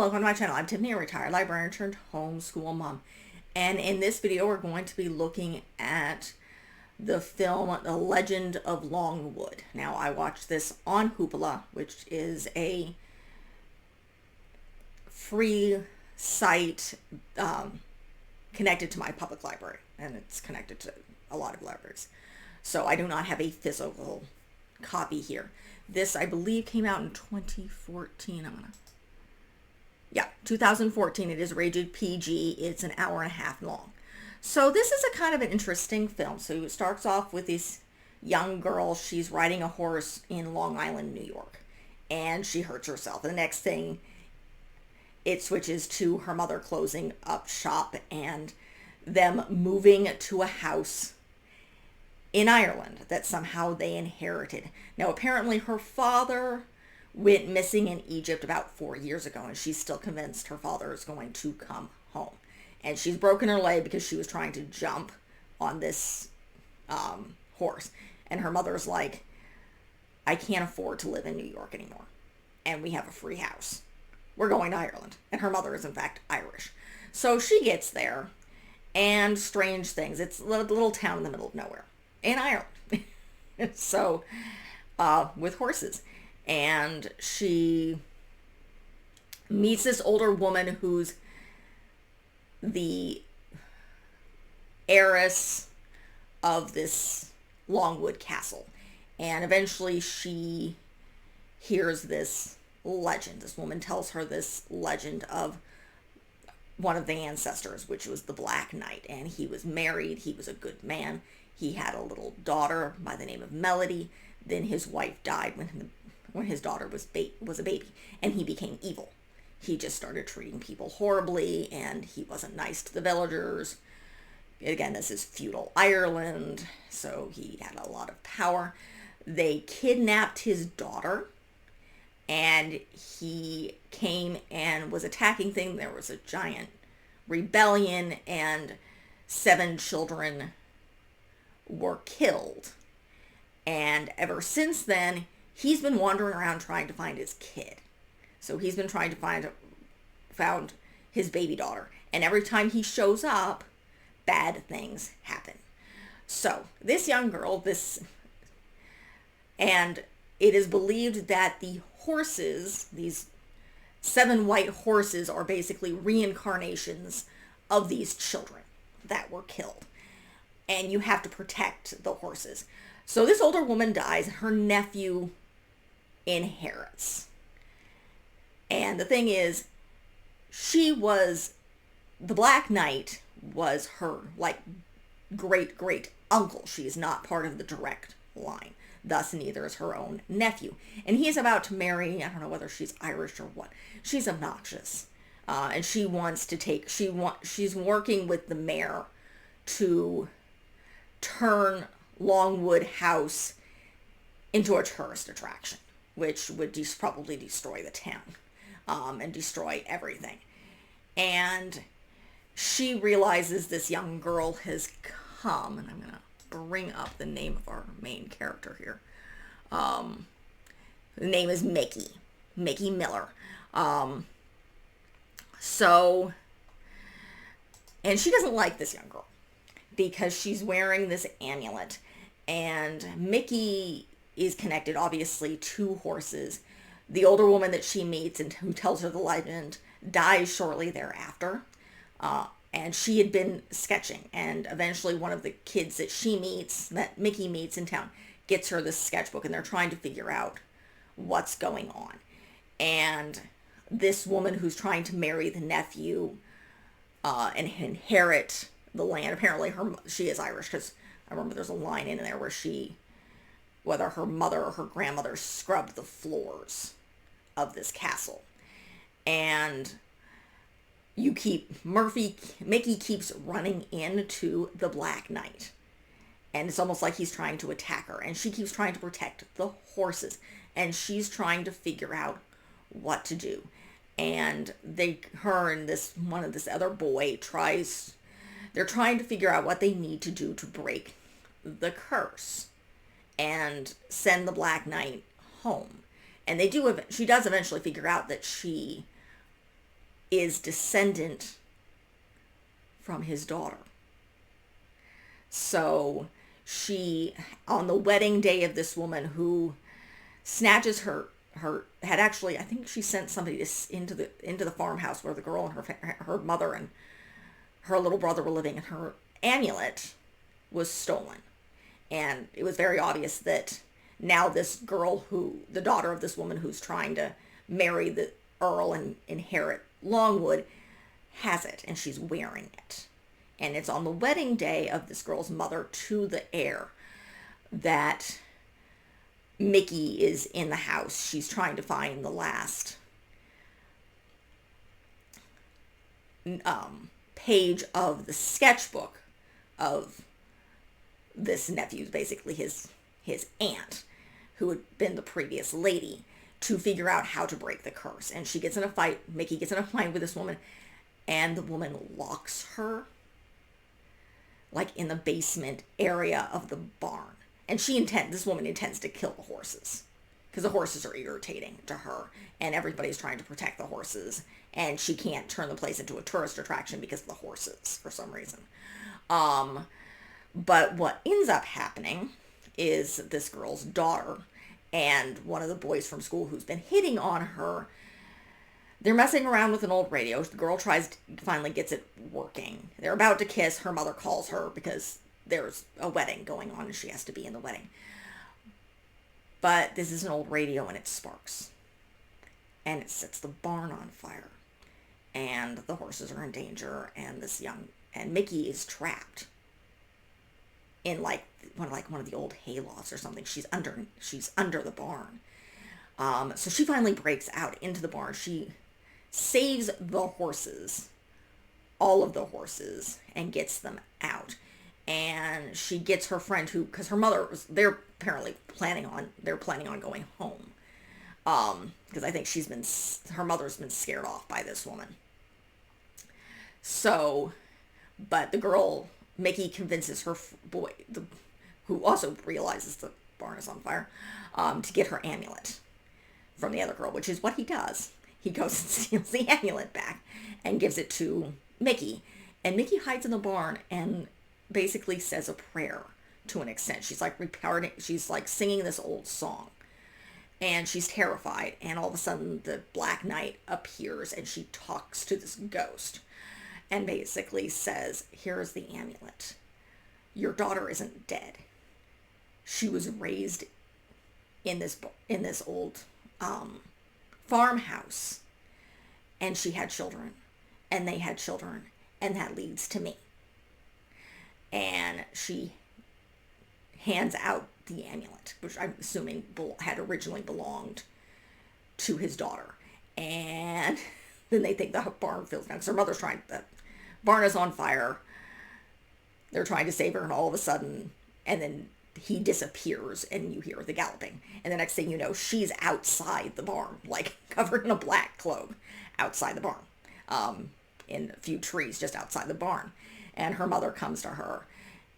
welcome to my channel. I'm Tiffany, a retired librarian turned homeschool mom. And in this video, we're going to be looking at the film, The Legend of Longwood. Now, I watched this on Hoopla, which is a free site connected to my public library. And it's connected to a lot of libraries. So I do not have a physical copy here. This, I believe, came out in 2014. 2014. It is rated PG. It's an hour and a half long. So this is a kind of an interesting film. So it starts off with this young girl. She's riding a horse in Long Island, New York, and she hurts herself. The next thing, it switches to her mother closing up shop and them moving to a house in Ireland that somehow they inherited. Now, apparently her father went missing in Egypt about 4 years ago, and she's still convinced her father is going to come home. And she's broken her leg because she was trying to jump on this horse. And her mother's like, I can't afford to live in New York anymore. And we have a free house. We're going to Ireland. And her mother is, in fact, Irish. So she gets there, and strange things. It's a little town in the middle of nowhere in Ireland. So, with horses. And she meets this older woman who's the heiress of this Longwood castle. And eventually she hears this legend. This woman tells her this legend of one of the ancestors, which was the Black Knight. And he was married. He was a good man. He had a little daughter by the name of Melody. Then his wife died when his daughter was a baby, and he became evil. He just started treating people horribly, and he wasn't nice to the villagers. Again, this is feudal Ireland, so he had a lot of power. They kidnapped his daughter, and he came and was attacking things. There was a giant rebellion, and 7 children were killed. And ever since then, he's been wandering around trying to find his kid. So he's been trying to found his baby daughter. And every time he shows up, bad things happen. So this young girl, and it is believed that the horses, these 7 white horses, are basically reincarnations of these children that were killed. And you have to protect the horses. So this older woman dies, and her nephew inherits. And the thing is, the Black Knight was her, great uncle. She is not part of the direct line. Thus, neither is her own nephew. And he is about to marry, I don't know whether she's Irish or what. She's obnoxious. And she wants to she's working with the mayor to turn Longwood House into a tourist attraction, which would probably destroy the town and destroy everything. And she realizes this young girl has come, and I'm going to bring up the name of our main character here. The name is Mickey Miller. And she doesn't like this young girl because she's wearing this amulet, and Mickey is connected, obviously, to horses. The older woman that she meets and who tells her the legend dies shortly thereafter. And she had been sketching, and eventually one of the kids that Mickey meets in town, gets her this sketchbook, and they're trying to figure out what's going on. And this woman who's trying to marry the nephew and inherit the land, apparently she is Irish, because I remember there's a line in there where whether her mother or her grandmother scrubbed the floors of this castle. And Mickey keeps running into the Black Knight. And it's almost like he's trying to attack her. And she keeps trying to protect the horses. And she's trying to figure out what to do. And her and this other boy they're trying to figure out what they need to do to break the curse and send the Black Knight home. And she does eventually figure out that she is descendant from his daughter. So she, on the wedding day of this woman who snatches her had actually, I think she sent somebody into the farmhouse where the girl and her mother and her little brother were living, and her amulet was stolen. And it was very obvious that now this girl, the daughter of this woman who's trying to marry the Earl and inherit Longwood, has it, and she's wearing it. And it's on the wedding day of this girl's mother to the heir that Mickey is in the house. She's trying to find the last page of the sketchbook of this nephew, basically his aunt, who had been the previous lady, to figure out how to break the curse. And she gets in a fight. Mickey gets in a fight with this woman, and the woman locks her like in the basement area of the barn. And this woman intends to kill the horses, because the horses are irritating to her, and everybody's trying to protect the horses, and she can't turn the place into a tourist attraction because of the horses for some reason. But what ends up happening is this girl's daughter and one of the boys from school who's been hitting on her, they're messing around with an old radio. The girl finally gets it working. They're about to kiss. Her mother calls her because there's a wedding going on and she has to be in the wedding. But this is an old radio and it sparks. And it sets the barn on fire. And the horses are in danger, and Mickey is trapped in like one of the old haylofts or something. She's under the barn. So she finally breaks out into the barn. She saves the horses, all of the horses, and gets them out. And she gets her friend because her mother they're planning on going home. Because I think her mother's been scared off by this woman. So, but the girl, Mickey, convinces her boy, who also realizes the barn is on fire, to get her amulet from the other girl, which is what he does. He goes and steals the amulet back and gives it to Mickey. And Mickey hides in the barn and basically says a prayer to an extent. She's like singing this old song. And she's terrified. And all of a sudden the Black Knight appears and she talks to this ghost and basically says, "Here's the amulet. Your daughter isn't dead. She was raised in this old farmhouse, and she had children, and they had children, and that leads to me." And she hands out the amulet, which I'm assuming had originally belonged to his daughter. And then they think the barn fills down because her mother's the barn is on fire. They're trying to save her, and all of a sudden, and then he disappears, and you hear the galloping. And the next thing you know, she's outside the barn, like covered in a black cloak outside the barn, in a few trees just outside the barn. And her mother comes to her,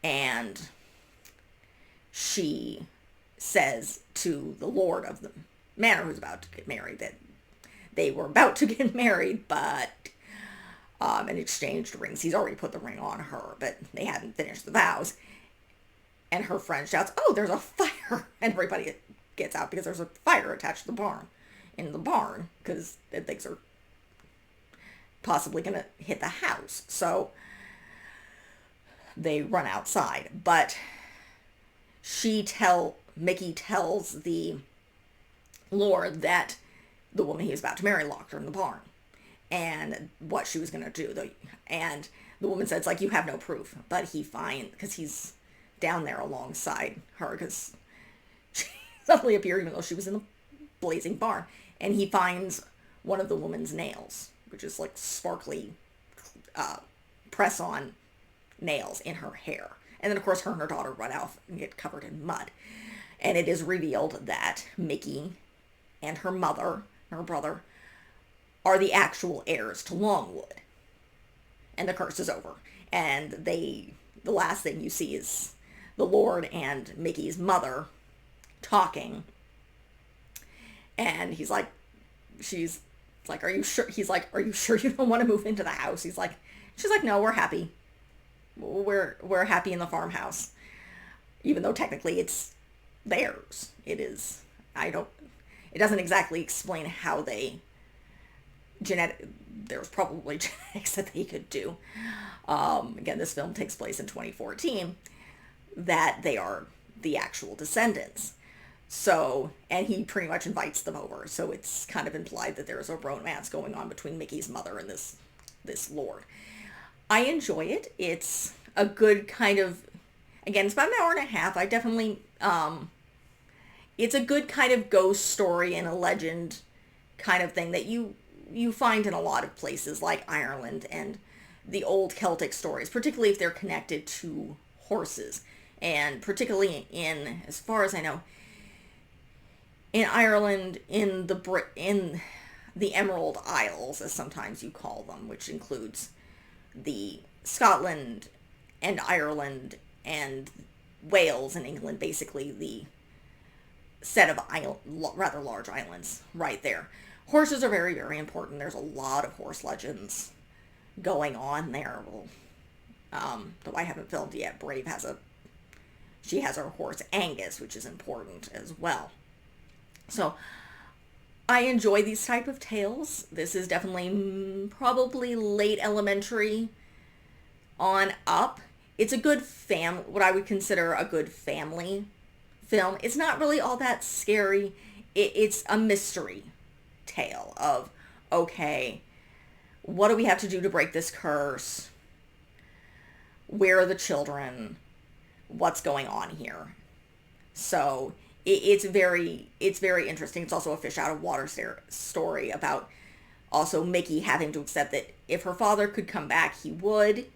and she says to the lord of the manor who's about to get married that they were about to get married, but and exchanged rings. He's already put the ring on her, but they hadn't finished the vows. And her friend shouts, "Oh, there's a fire!" And everybody gets out because there's a fire attached to the barn. In the barn, because things are possibly going to hit the house. So they run outside. But Mickey tells the lord that the woman he was about to marry locked her in the barn. And what she was going to do. And the woman says, "You have no proof." But because he's down there alongside her, because she suddenly appeared even though she was in the blazing barn. And he finds one of the woman's nails, which is like sparkly press-on nails in her hair. And then, of course, her and her daughter run out and get covered in mud. And it is revealed that Mickey and her mother, her brother, are the actual heirs to Longwood. And the curse is over. And the last thing you see is the Lord and Mickey's mother talking. And he's like, she's It's like, are you sure? He's like, are you sure you don't want to move into the house? She's like, no, we're happy. We're happy in the farmhouse. Even though technically it's theirs. It is. It doesn't exactly explain how there's probably genetics that they could do. Again, this film takes place in 2014, that they are the actual descendants. So, and he pretty much invites them over. So it's kind of implied that there's a romance going on between Mickey's mother and this lord. I enjoy it. It's a good kind of, again, it's about an hour and a half. I definitely, it's a good kind of ghost story and a legend kind of thing that you find in a lot of places like Ireland and the old Celtic stories, particularly if they're connected to horses. And particularly as far as I know, in Ireland, in the Emerald Isles, as sometimes you call them, which includes the Scotland and Ireland and Wales and England, basically the set of rather large islands right there. Horses are very, very important. There's a lot of horse legends going on there. Well, though I haven't filmed yet, Brave she has her horse Angus, which is important as well. So I enjoy these type of tales. This is definitely probably late elementary on up. It's a good what I would consider a good family film. It's not really all that scary. It's a mystery tale of, okay, what do we have to do to break this curse? Where are the children? What's going on here? So it's very interesting. It's also a fish out of water story about also Mickey having to accept that if her father could come back, he would,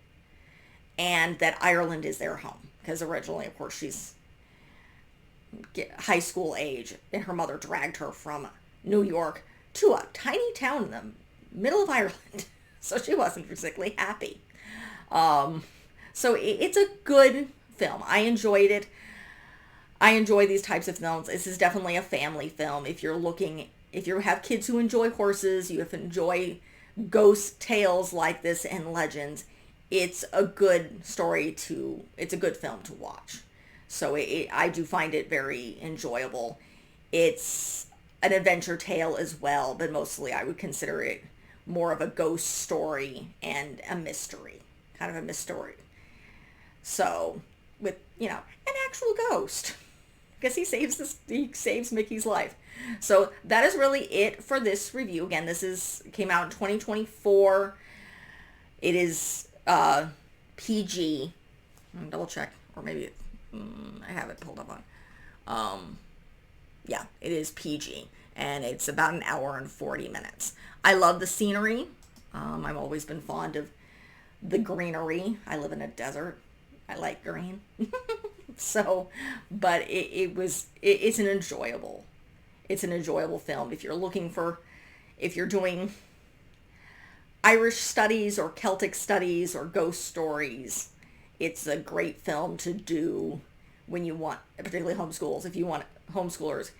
and that Ireland is their home. Because originally, of course, she's high school age, and her mother dragged her from New York to a tiny town in the middle of Ireland. So she wasn't particularly happy. So it's a good film. I enjoyed it. I enjoy these types of films. This is definitely a family film. If you have kids who enjoy horses, you enjoy ghost tales like this and legends, it's a good it's a good film to watch. So I do find it very enjoyable. It's an adventure tale as well, but mostly I would consider it more of a ghost story and a mystery, kind of a mystery. So with, an actual ghost, because he saves Mickey's life. So that is really it for this review. Again, came out in 2024. It is PG. Double check, or maybe I have it pulled up on. Yeah, it is PG, and it's about an hour and 40 minutes. I love the scenery. I've always been fond of the greenery. I live in a desert. I like green. So, but it's an enjoyable film. If you're doing Irish studies or Celtic studies or ghost stories, it's a great film to do when you want, particularly homeschoolers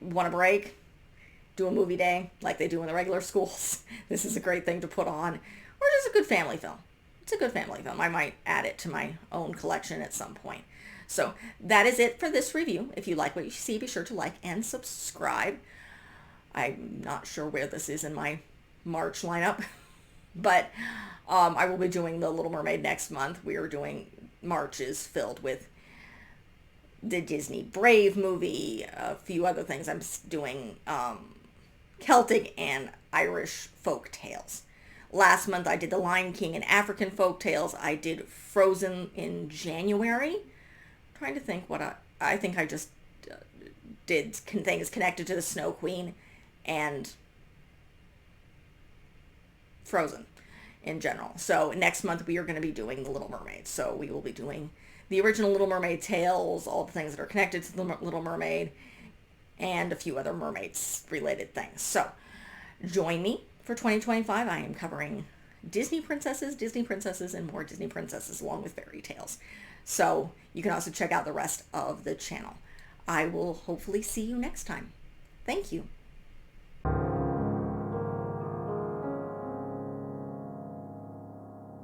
want a break, do a movie day like they do in the regular schools. This is a great thing to put on, or just a good family film. It's a good family film. I might add it to my own collection at some point. So that is it for this review. If you like what you see, be sure to like and subscribe. I'm not sure where this is in my March lineup, but I will be doing The Little Mermaid next month. March is filled with the Disney Brave movie, a few other things. I'm doing Celtic and Irish folk tales. Last month I did The Lion King and African folk tales. I did Frozen in January. I'm trying to think what I think I just did things connected to the Snow Queen and Frozen in general. So next month we are going to be doing The Little Mermaid. So we will be doing the original Little Mermaid tales, all the things that are connected to the Little Mermaid, and a few other mermaids related things. So join me for 2025. I am covering Disney princesses, and more Disney princesses, along with fairy tales. So you can also check out the rest of the channel. I will hopefully see you next time. Thank you.